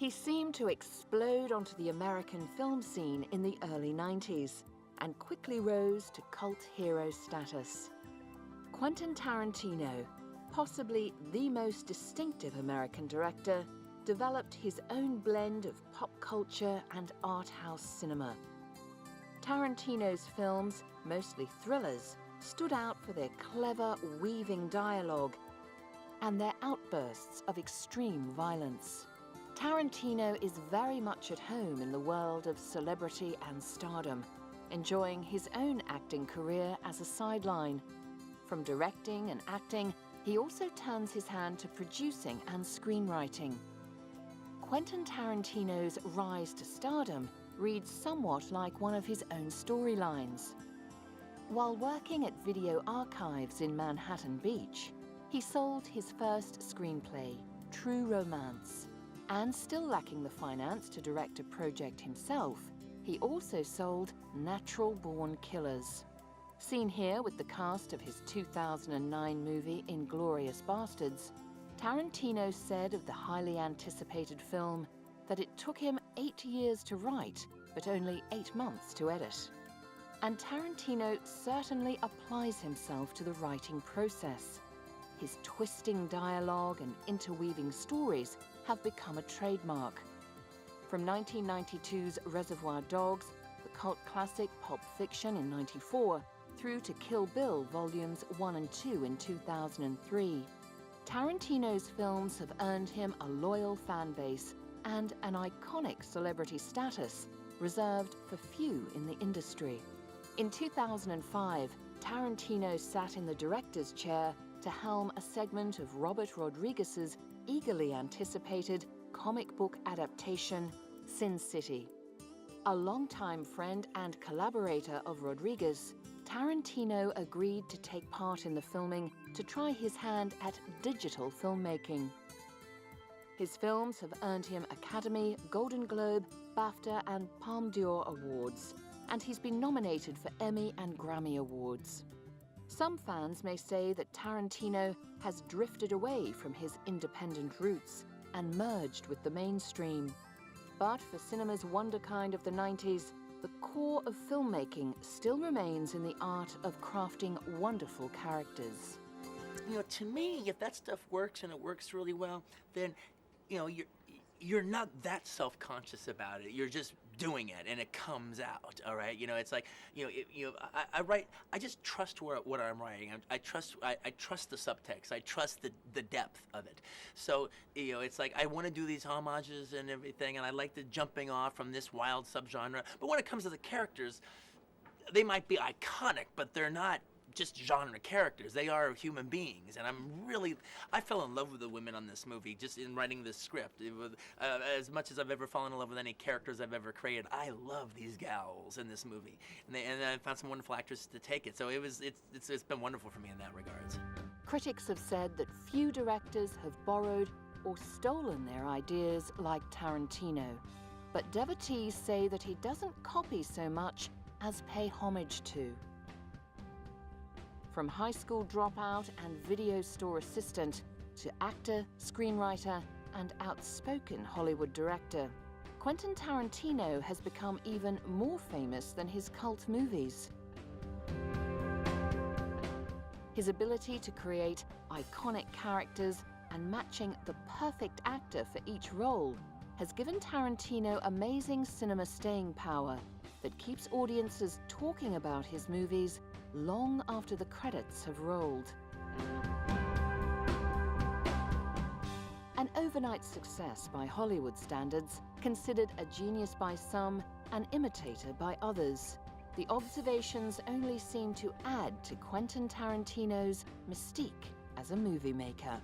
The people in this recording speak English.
He seemed to explode onto the American film scene in the early 90s and quickly rose to cult hero status. Quentin Tarantino, possibly the most distinctive American director, developed his own blend of pop culture and art house cinema. Tarantino's films, mostly thrillers, stood out for their clever, weaving dialogue and their outbursts of extreme violence. Tarantino is very much at home in the world of celebrity and stardom, enjoying his own acting career as a sideline. From directing and acting, he also turns his hand to producing and screenwriting. Quentin Tarantino's rise to stardom reads somewhat like one of his own storylines. While working at Video Archives in Manhattan Beach, he sold his first screenplay, True Romance. And still lacking the finance to direct a project himself, he also sold Natural Born Killers. Seen here with the cast of his 2009 movie Inglourious Basterds, Tarantino said of the highly anticipated film that it took him 8 years to write, but only 8 months to edit. And Tarantino certainly applies himself to the writing process. His twisting dialogue and interweaving stories have become a trademark. From 1992's Reservoir Dogs, the cult classic Pulp Fiction in '94, through to Kill Bill Volumes 1 and 2 in 2003, Tarantino's films have earned him a loyal fan base and an iconic celebrity status reserved for few in the industry. In 2005, Tarantino sat in the director's chair to helm a segment of Robert Rodriguez's eagerly anticipated comic book adaptation, Sin City. A longtime friend and collaborator of Rodriguez, Tarantino agreed to take part in the filming to try his hand at digital filmmaking. His films have earned him Academy, Golden Globe, BAFTA and Palme d'Or awards, and he's been nominated for Emmy and Grammy awards. Some fans may say that Tarantino has drifted away from his independent roots and merged with the mainstream. But for cinema's wonderkind of the 90s, the core of filmmaking still remains in the art of crafting wonderful characters. You know, to me, if that stuff works and it works really well, then, you know, you're not that self-conscious about it. You're just doing it, and it comes out. All right, you know, it's like, I write. I just trust what I'm writing. I trust the subtext. I trust the depth of it. So, you know, it's like I want to do these homages and everything, and I like the jumping off from this wild subgenre. But when it comes to the characters, they might be iconic, but they're not just genre characters. They are human beings, and I fell in love with the women on this movie just in writing this script. It was, as much as I've ever fallen in love with any characters I've ever created, I love these gals in this movie, and I found some wonderful actresses to take it. So it's been wonderful for me in that regards. Critics have said that few directors have borrowed or stolen their ideas like Tarantino, but devotees say that he doesn't copy so much as pay homage to. From high school dropout and video store assistant to actor, screenwriter, and outspoken Hollywood director, Quentin Tarantino has become even more famous than his cult movies. His ability to create iconic characters and matching the perfect actor for each role has given Tarantino amazing cinema staying power that keeps audiences talking about his movies long after the credits have rolled. An overnight success by Hollywood standards, considered a genius by some, an imitator by others, the observations only seem to add to Quentin Tarantino's mystique as a movie maker.